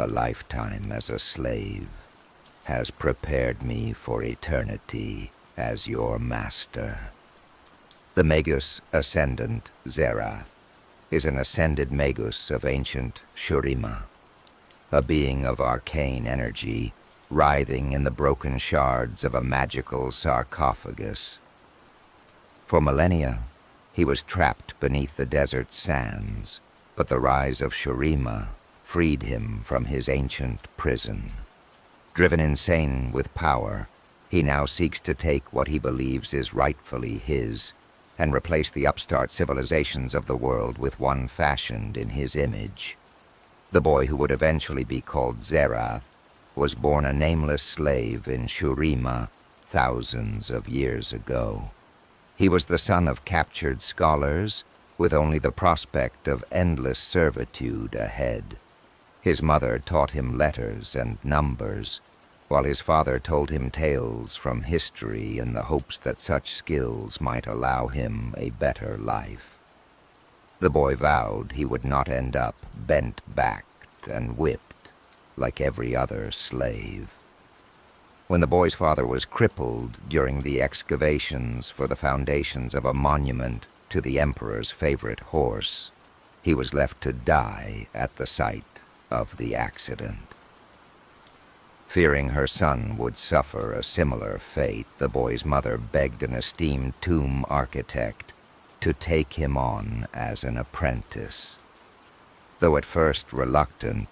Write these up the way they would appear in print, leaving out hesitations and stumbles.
a lifetime as a slave, has prepared me for eternity as your master. The Magus Ascendant, Xerath, is an ascended Magus of ancient Shurima, a being of arcane energy, writhing in the broken shards of a magical sarcophagus. For millennia, he was trapped beneath the desert sands, but the rise of Shurima freed him from his ancient prison. Driven insane with power, he now seeks to take what he believes is rightfully his and replace the upstart civilizations of the world with one fashioned in his image. The boy who would eventually be called Xerath was born a nameless slave in Shurima thousands of years ago. He was the son of captured scholars, with only the prospect of endless servitude ahead. His mother taught him letters and numbers, while his father told him tales from history in the hopes that such skills might allow him a better life. The boy vowed he would not end up bent-backed and whipped like every other slave. When the boy's father was crippled during the excavations for the foundations of a monument to the emperor's favorite horse, he was left to die at the site of the accident. Fearing her son would suffer a similar fate, the boy's mother begged an esteemed tomb architect to take him on as an apprentice. Though at first reluctant,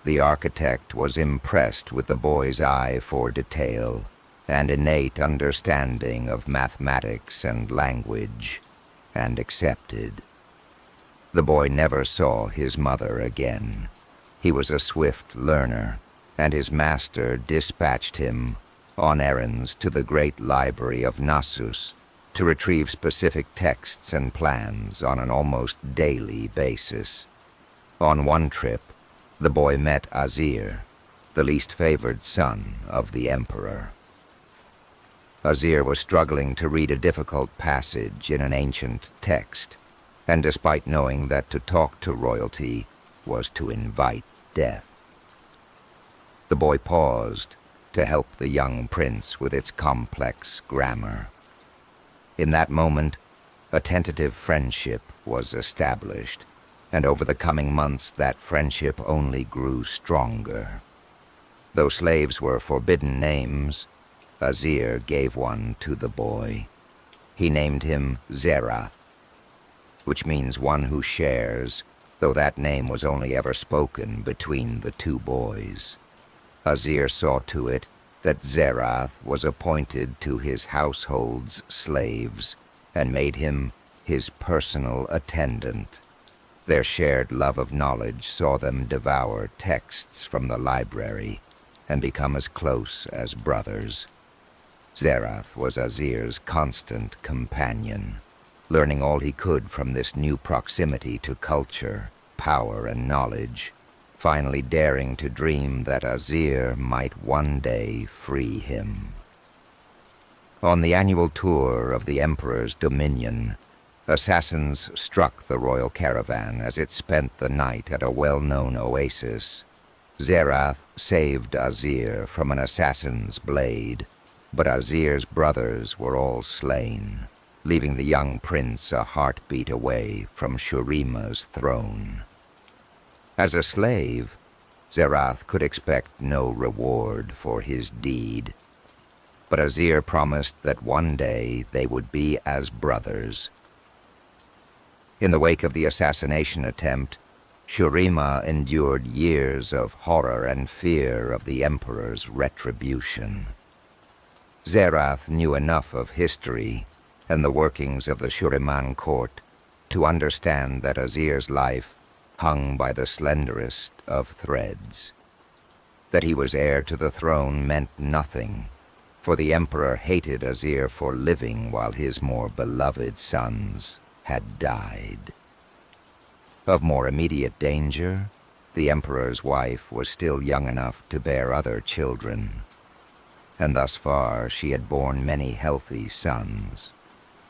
the architect was impressed with the boy's eye for detail and innate understanding of mathematics and language, and accepted. The boy never saw his mother again. He was a swift learner, and his master dispatched him on errands to the great library of Nasus to retrieve specific texts and plans on an almost daily basis. On one trip, the boy met Azir, the least favored son of the emperor. Azir was struggling to read a difficult passage in an ancient text, and despite knowing that to talk to royalty was to invite death. The boy paused to help the young prince with its complex grammar. In that moment, a tentative friendship was established, and over the coming months that friendship only grew stronger. Though slaves were forbidden names, Azir gave one to the boy. He named him Xerath, which means one who shares, though that name was only ever spoken between the two boys. Azir saw to it that Xerath was appointed to his household's slaves and made him his personal attendant. Their shared love of knowledge saw them devour texts from the library and become as close as brothers. Xerath was Azir's constant companion, learning all he could from this new proximity to culture, power, and knowledge, finally daring to dream that Azir might one day free him. On the annual tour of the Emperor's dominion, assassins struck the royal caravan as it spent the night at a well-known oasis. Xerath saved Azir from an assassin's blade, but Azir's brothers were all slain, leaving the young prince a heartbeat away from Shurima's throne. As a slave, Xerath could expect no reward for his deed, but Azir promised that one day they would be as brothers. In the wake of the assassination attempt, Shurima endured years of horror and fear of the Emperor's retribution. Xerath knew enough of history and the workings of the Shuriman court to understand that Azir's life hung by the slenderest of threads. That he was heir to the throne meant nothing, for the Emperor hated Azir for living while his more beloved sons had died. Of more immediate danger, the Emperor's wife was still young enough to bear other children, and thus far she had borne many healthy sons.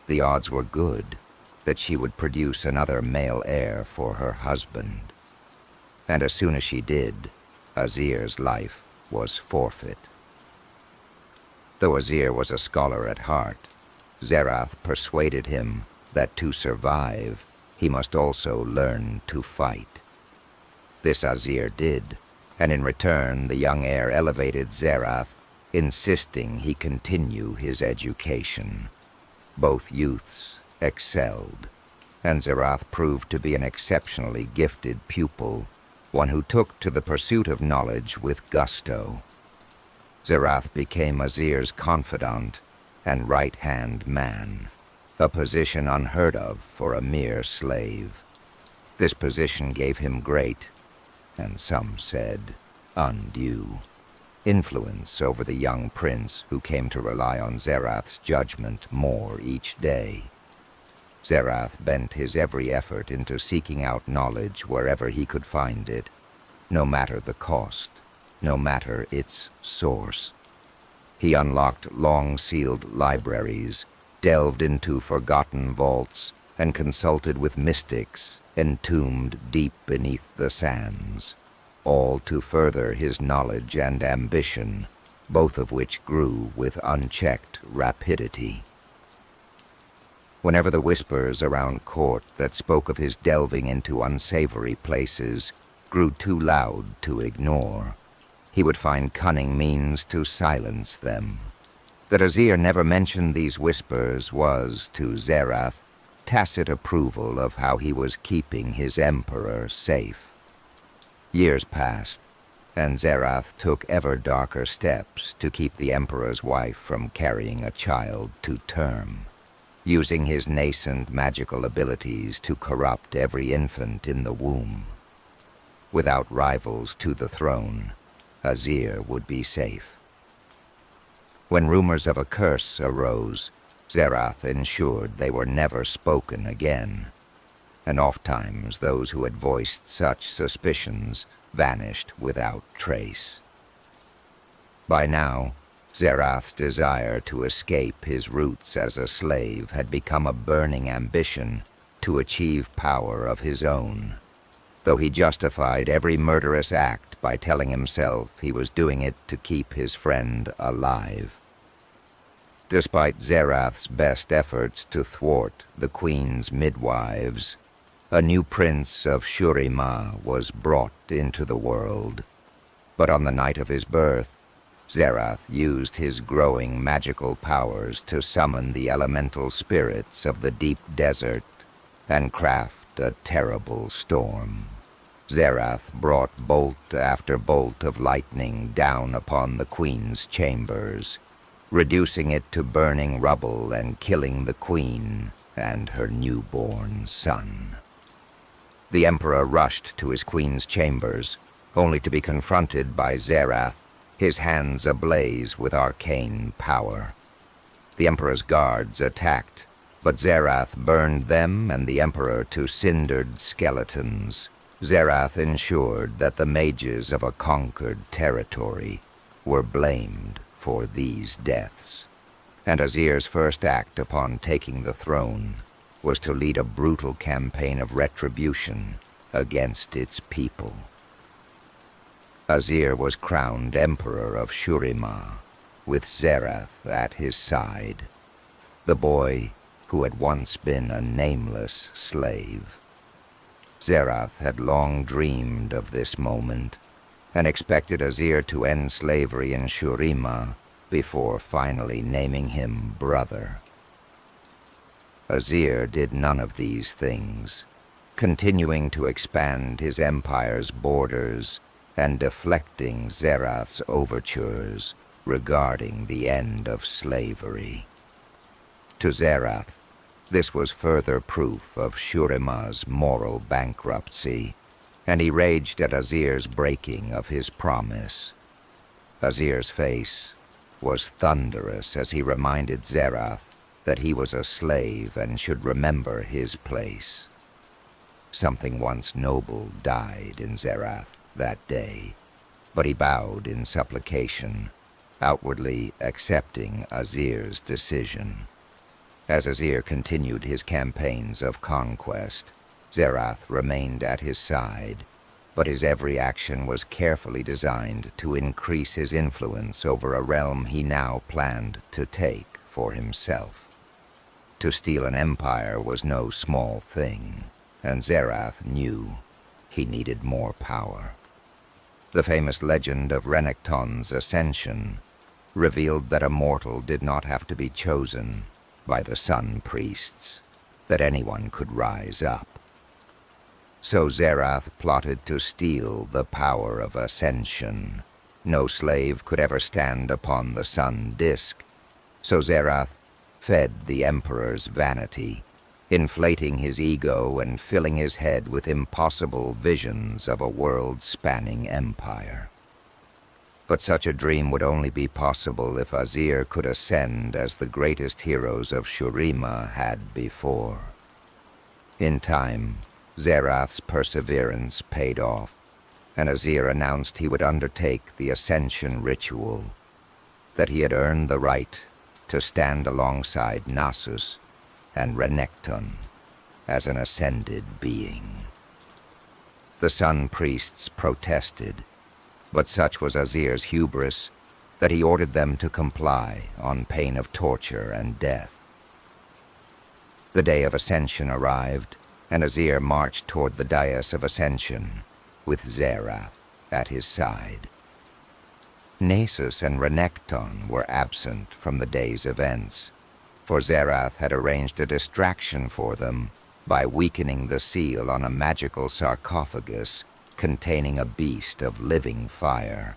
The odds were good that she would produce another male heir for her husband. And as soon as she did, Azir's life was forfeit. Though Azir was a scholar at heart, Xerath persuaded him that to survive, he must also learn to fight. This Azir did, and in return the young heir elevated Xerath, insisting he continue his education. Both youths excelled, and Xerath proved to be an exceptionally gifted pupil, one who took to the pursuit of knowledge with gusto. Xerath became Azir's confidant and right-hand man, a position unheard of for a mere slave. This position gave him great, and some said undue, influence over the young prince who came to rely on Xerath's judgment more each day. Xerath bent his every effort into seeking out knowledge wherever he could find it, no matter the cost, no matter its source. He unlocked long-sealed libraries, delved into forgotten vaults, and consulted with mystics entombed deep beneath the sands, all to further his knowledge and ambition, both of which grew with unchecked rapidity. Whenever the whispers around court that spoke of his delving into unsavory places grew too loud to ignore, he would find cunning means to silence them. That Azir never mentioned these whispers was, to Xerath, tacit approval of how he was keeping his emperor safe. Years passed, and Xerath took ever darker steps to keep the emperor's wife from carrying a child to term, using his nascent magical abilities to corrupt every infant in the womb. Without rivals to the throne, Azir would be safe. When rumors of a curse arose, Xerath ensured they were never spoken again, and ofttimes those who had voiced such suspicions vanished without trace. By now, Xerath's desire to escape his roots as a slave had become a burning ambition to achieve power of his own, though he justified every murderous act by telling himself he was doing it to keep his friend alive. Despite Xerath's best efforts to thwart the queen's midwives, a new prince of Shurima was brought into the world. But on the night of his birth, Xerath used his growing magical powers to summon the elemental spirits of the deep desert and craft a terrible storm. Xerath brought bolt after bolt of lightning down upon the queen's chambers, reducing it to burning rubble and killing the queen and her newborn son. The emperor rushed to his queen's chambers, only to be confronted by Xerath, his hands ablaze with arcane power. The emperor's guards attacked, but Xerath burned them and the emperor to cindered skeletons. Xerath ensured that the mages of a conquered territory were blamed for these deaths, and Azir's first act upon taking the throne was to lead a brutal campaign of retribution against its people. Azir was crowned Emperor of Shurima, with Xerath at his side, the boy who had once been a nameless slave. Xerath had long dreamed of this moment, and expected Azir to end slavery in Shurima before finally naming him brother. Azir did none of these things, continuing to expand his empire's borders and deflecting Xerath's overtures regarding the end of slavery. To Xerath, this was further proof of Shurima's moral bankruptcy, and he raged at Azir's breaking of his promise. Azir's face was thunderous as he reminded Xerath that he was a slave and should remember his place. Something once noble died in Xerath that day, but he bowed in supplication, outwardly accepting Azir's decision. As Azir continued his campaigns of conquest, Xerath remained at his side, but his every action was carefully designed to increase his influence over a realm he now planned to take for himself. To steal an empire was no small thing, and Xerath knew he needed more power. The famous legend of Renekton's ascension revealed that a mortal did not have to be chosen by the Sun Priests, that anyone could rise up. So Xerath plotted to steal the power of ascension. No slave could ever stand upon the sun disk, so Xerath fed the Emperor's vanity, inflating his ego and filling his head with impossible visions of a world-spanning empire. But such a dream would only be possible if Azir could ascend as the greatest heroes of Shurima had before. In time, Xerath's perseverance paid off, and Azir announced he would undertake the ascension ritual, that he had earned the right to stand alongside Nasus and Renekton as an ascended being. The Sun Priests protested, but such was Azir's hubris that he ordered them to comply on pain of torture and death. The day of ascension arrived, and Azir marched toward the dais of ascension with Xerath at his side. Nasus and Renekton were absent from the day's events, for Xerath had arranged a distraction for them by weakening the seal on a magical sarcophagus containing a beast of living fire.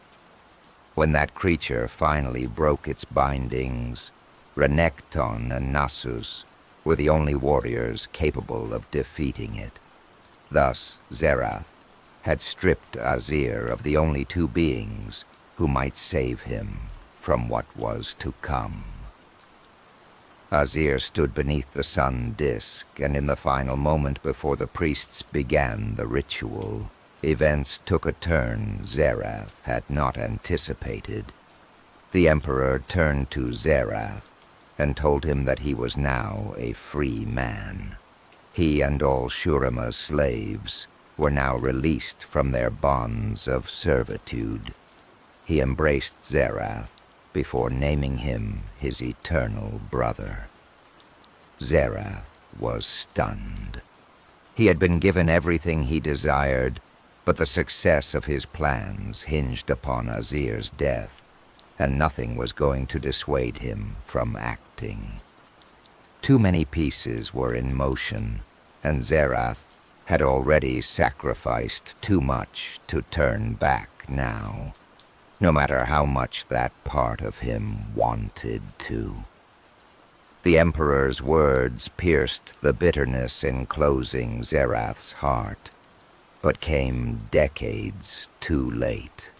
When that creature finally broke its bindings, Renekton and Nasus were the only warriors capable of defeating it. Thus, Xerath had stripped Azir of the only two beings who might save him from what was to come. Azir stood beneath the sun disk, and in the final moment before the priests began the ritual, events took a turn Xerath had not anticipated. The Emperor turned to Xerath and told him that he was now a free man. He and all Shurima's slaves were now released from their bonds of servitude. He embraced Xerath before naming him his eternal brother. Xerath was stunned. He had been given everything he desired, but the success of his plans hinged upon Azir's death, and nothing was going to dissuade him from acting. Too many pieces were in motion, and Xerath had already sacrificed too much to turn back now, no matter how much that part of him wanted to. The Emperor's words pierced the bitterness enclosing Xerath's heart, but came decades too late.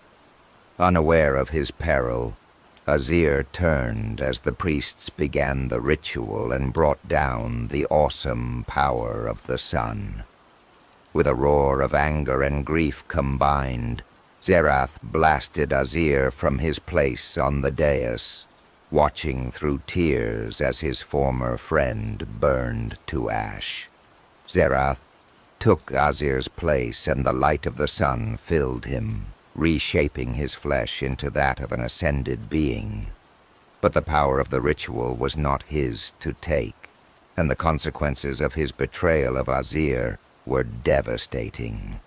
Unaware of his peril, Azir turned as the priests began the ritual and brought down the awesome power of the sun. With a roar of anger and grief combined, Xerath blasted Azir from his place on the dais, watching through tears as his former friend burned to ash. Xerath took Azir's place, and the light of the sun filled him, reshaping his flesh into that of an ascended being. But the power of the ritual was not his to take, and the consequences of his betrayal of Azir were devastating.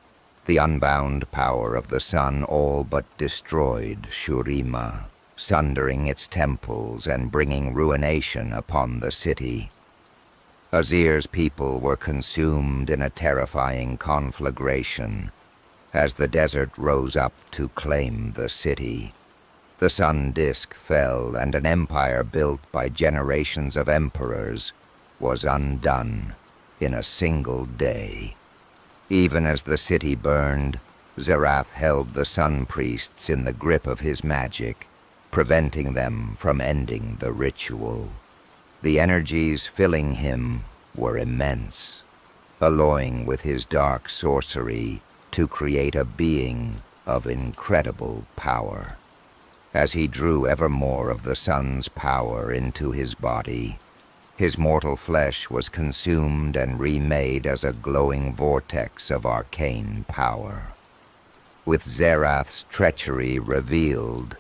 The unbound power of the sun all but destroyed Shurima, sundering its temples and bringing ruination upon the city. Azir's people were consumed in a terrifying conflagration as the desert rose up to claim the city. The sun disk fell, and an empire built by generations of emperors was undone in a single day. Even as the city burned, Xerath held the Sun Priests in the grip of his magic, preventing them from ending the ritual. The energies filling him were immense, alloying with his dark sorcery to create a being of incredible power. As he drew ever more of the sun's power into his body, his mortal flesh was consumed and remade as a glowing vortex of arcane power. With Xerath's treachery revealed,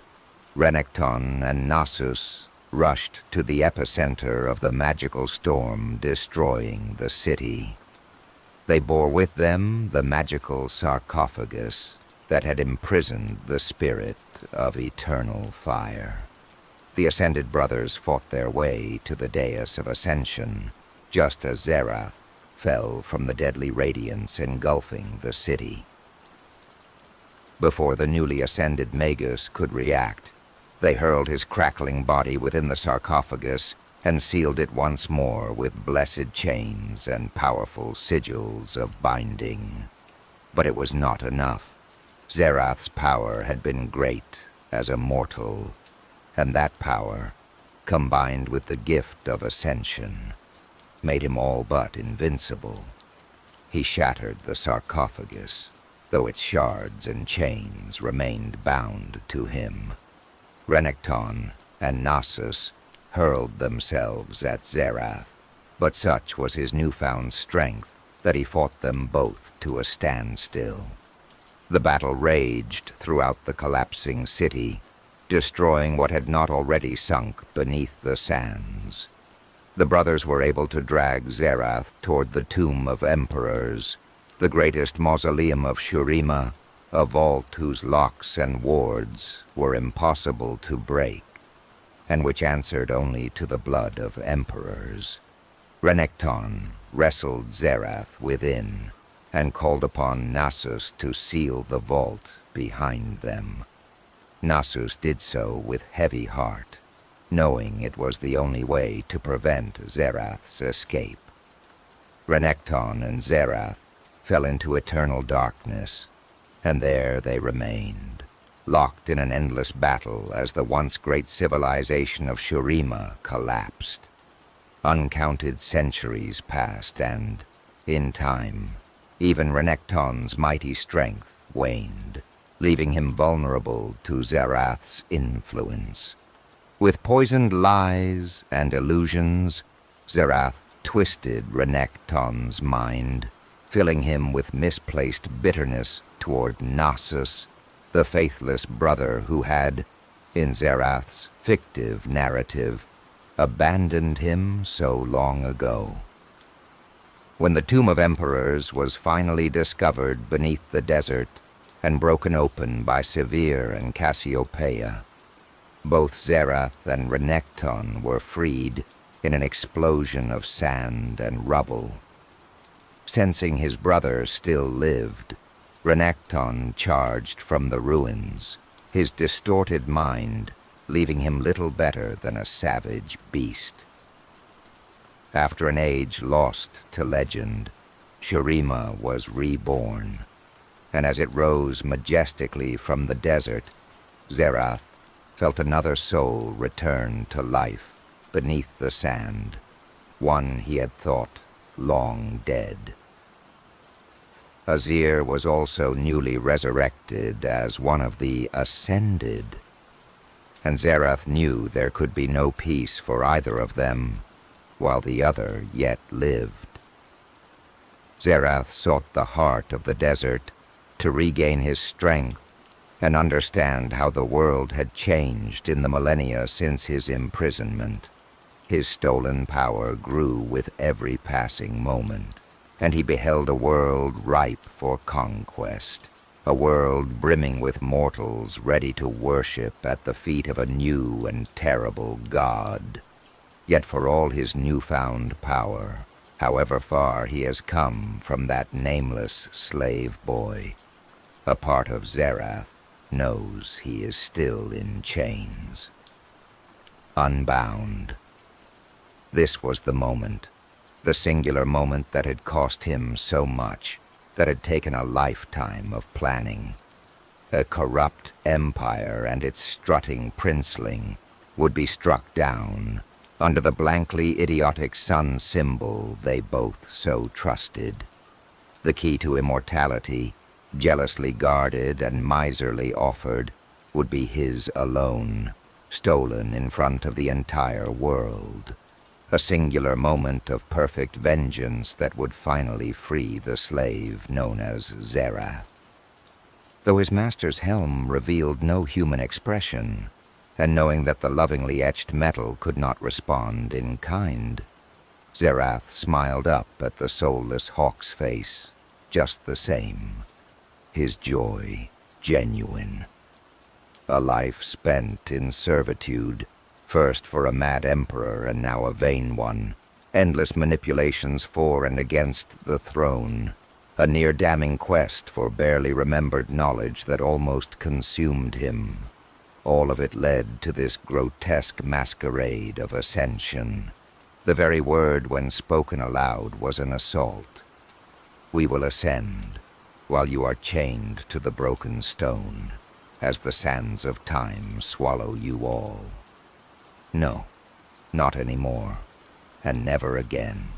Renekton and Nasus rushed to the epicenter of the magical storm destroying the city. They bore with them the magical sarcophagus that had imprisoned the spirit of eternal fire. The Ascended Brothers fought their way to the dais of ascension, just as Xerath fell from the deadly radiance engulfing the city. Before the newly ascended Magus could react, they hurled his crackling body within the sarcophagus and sealed it once more with blessed chains and powerful sigils of binding. But it was not enough. Xerath's power had been great as a mortal, and that power, combined with the gift of ascension, made him all but invincible. He shattered the sarcophagus, though its shards and chains remained bound to him. Renekton and Nasus hurled themselves at Xerath, but such was his newfound strength that he fought them both to a standstill. The battle raged throughout the collapsing city, destroying what had not already sunk beneath the sands. The brothers were able to drag Xerath toward the Tomb of Emperors, the greatest mausoleum of Shurima, a vault whose locks and wards were impossible to break, and which answered only to the blood of emperors. Renekton wrestled Xerath within, and called upon Nasus to seal the vault behind them. Nasus did so with heavy heart, knowing it was the only way to prevent Xerath's escape. Renekton and Xerath fell into eternal darkness, and there they remained, locked in an endless battle as the once great civilization of Shurima collapsed. Uncounted centuries passed, and, in time, even Renekton's mighty strength waned, leaving him vulnerable to Xerath's influence. With poisoned lies and illusions, Xerath twisted Renekton's mind, filling him with misplaced bitterness toward Nasus, the faithless brother who had, in Xerath's fictive narrative, abandoned him so long ago. When the Tomb of Emperors was finally discovered beneath the desert and broken open by Severe and Cassiopeia, both Xerath and Renekton were freed in an explosion of sand and rubble. Sensing his brother still lived, Renekton charged from the ruins, his distorted mind leaving him little better than a savage beast. After an age lost to legend, Shurima was reborn, and as it rose majestically from the desert, Xerath felt another soul return to life beneath the sand, one he had thought long dead. Azir was also newly resurrected as one of the Ascended, and Xerath knew there could be no peace for either of them while the other yet lived. Xerath sought the heart of the desert to regain his strength and understand how the world had changed in the millennia since his imprisonment. His stolen power grew with every passing moment, and he beheld a world ripe for conquest, a world brimming with mortals ready to worship at the feet of a new and terrible god. Yet for all his newfound power, however far he has come from that nameless slave boy, a part of Xerath knows he is still in chains. Unbound. This was the moment, the singular moment that had cost him so much, that had taken a lifetime of planning. A corrupt empire and its strutting princeling would be struck down under the blankly idiotic sun symbol they both so trusted. The key to immortality, jealously guarded and miserly offered, would be his alone, stolen in front of the entire world. A singular moment of perfect vengeance that would finally free the slave known as Xerath. Though his master's helm revealed no human expression, and knowing that the lovingly etched metal could not respond in kind, Xerath smiled up at the soulless hawk's face, just the same, his joy genuine. A life spent in servitude, first for a mad emperor and now a vain one, endless manipulations for and against the throne, a near-damning quest for barely remembered knowledge that almost consumed him. All of it led to this grotesque masquerade of ascension. The very word when spoken aloud was an assault. We will ascend, while you are chained to the broken stone, as the sands of time swallow you all. No, not anymore, and never again.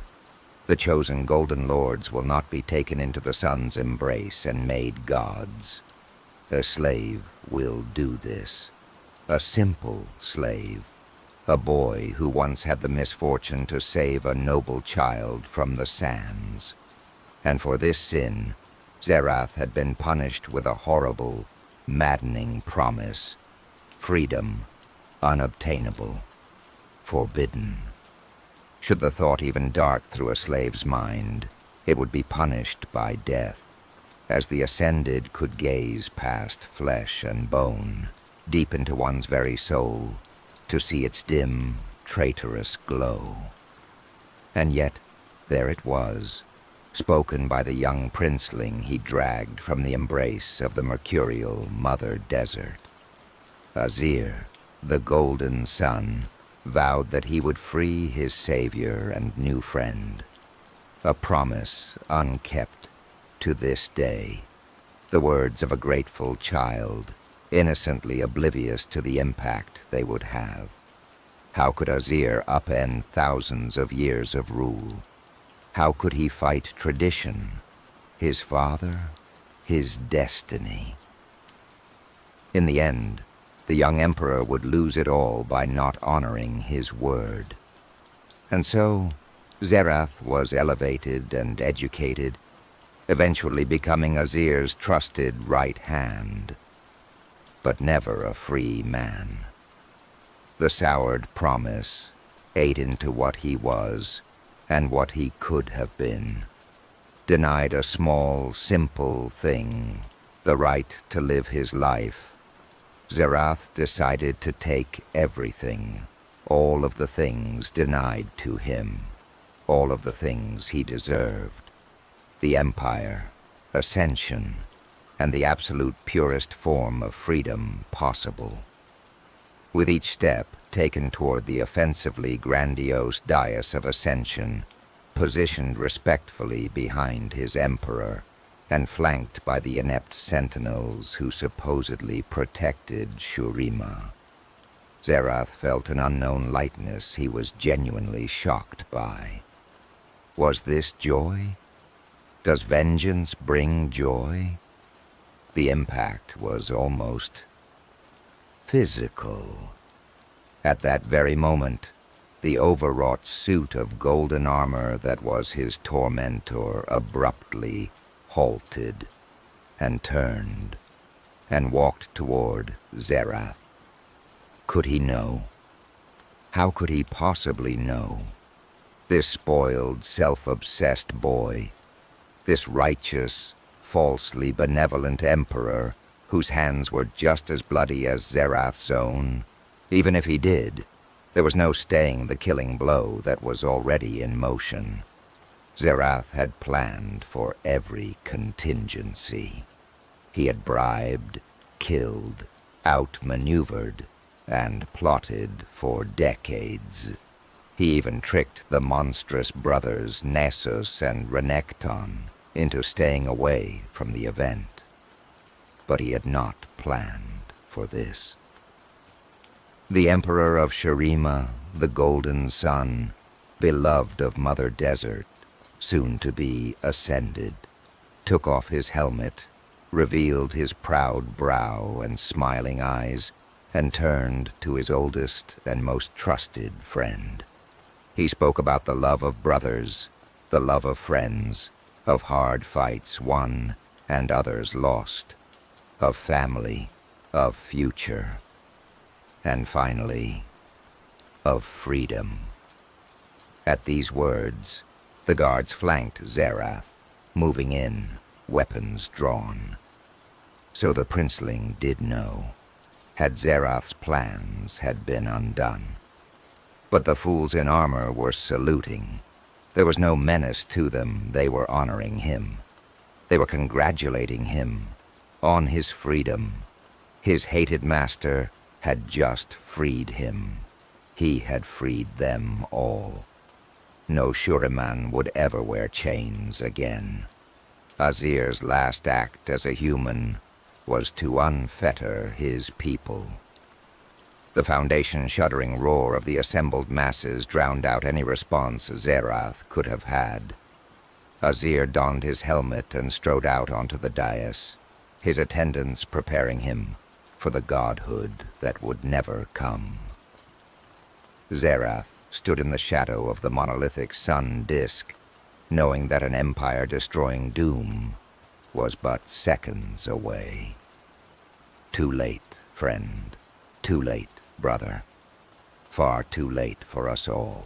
The chosen Golden Lords will not be taken into the sun's embrace and made gods. A slave will do this. A simple slave. A boy who once had the misfortune to save a noble child from the sands. And for this sin, Xerath had been punished with a horrible, maddening promise. Freedom, unobtainable, forbidden. Should the thought even dart through a slave's mind, it would be punished by death, as the Ascended could gaze past flesh and bone, deep into one's very soul, to see its dim, traitorous glow. And yet, there it was, spoken by the young princeling he dragged from the embrace of the mercurial Mother Desert. Azir, the Golden Sun, vowed that he would free his savior and new friend. A promise unkept to this day. The words of a grateful child, innocently oblivious to the impact they would have. How could Azir upend thousands of years of rule? How could he fight tradition, his father, his destiny? In the end, the young emperor would lose it all by not honoring his word. And so, Xerath was elevated and educated, eventually becoming Azir's trusted right hand, but never a free man. The soured promise ate into what he was and what he could have been, denied a small, simple thing, the right to live his life. Xerath decided to take everything, all of the things denied to him, all of the things he deserved. The Empire, ascension, and the absolute purest form of freedom possible. With each step taken toward the offensively grandiose dais of ascension, positioned respectfully behind his emperor, and flanked by the inept sentinels who supposedly protected Shurima, Xerath felt an unknown lightness he was genuinely shocked by. Was this joy? Does vengeance bring joy? The impact was almost physical. At that very moment, the overwrought suit of golden armor that was his tormentor abruptly halted and turned and walked toward Xerath. Could he know? How could he possibly know? This spoiled, self-obsessed boy, this righteous, falsely benevolent emperor whose hands were just as bloody as Xerath's own. Even if he did, there was no staying the killing blow that was already in motion. Xerath had planned for every contingency. He had bribed, killed, outmaneuvered, and plotted for decades. He even tricked the monstrous brothers Nessus and Renekton into staying away from the event. But he had not planned for this. The Emperor of Shurima, the Golden Sun, beloved of Mother Desert, soon to be ascended, took off his helmet, revealed his proud brow and smiling eyes, and turned to his oldest and most trusted friend. He spoke about the love of brothers, the love of friends, of hard fights won and others lost, of family, of future, and finally, of freedom. At these words, the guards flanked Xerath, moving in, weapons drawn. So the princeling did know. Had Xerath's plans had been undone. But the fools in armor were saluting. There was no menace to them, they were honoring him. They were congratulating him on his freedom. His hated master had just freed him. He had freed them all. No Shuriman would ever wear chains again. Azir's last act as a human was to unfetter his people. The Foundation's shuddering roar of the assembled masses drowned out any response Xerath could have had. Azir donned his helmet and strode out onto the dais, his attendants preparing him for the godhood that would never come. Xerath stood in the shadow of the monolithic sun disk, knowing that an empire-destroying doom was but seconds away. Too late, friend. Too late, brother. Far too late for us all.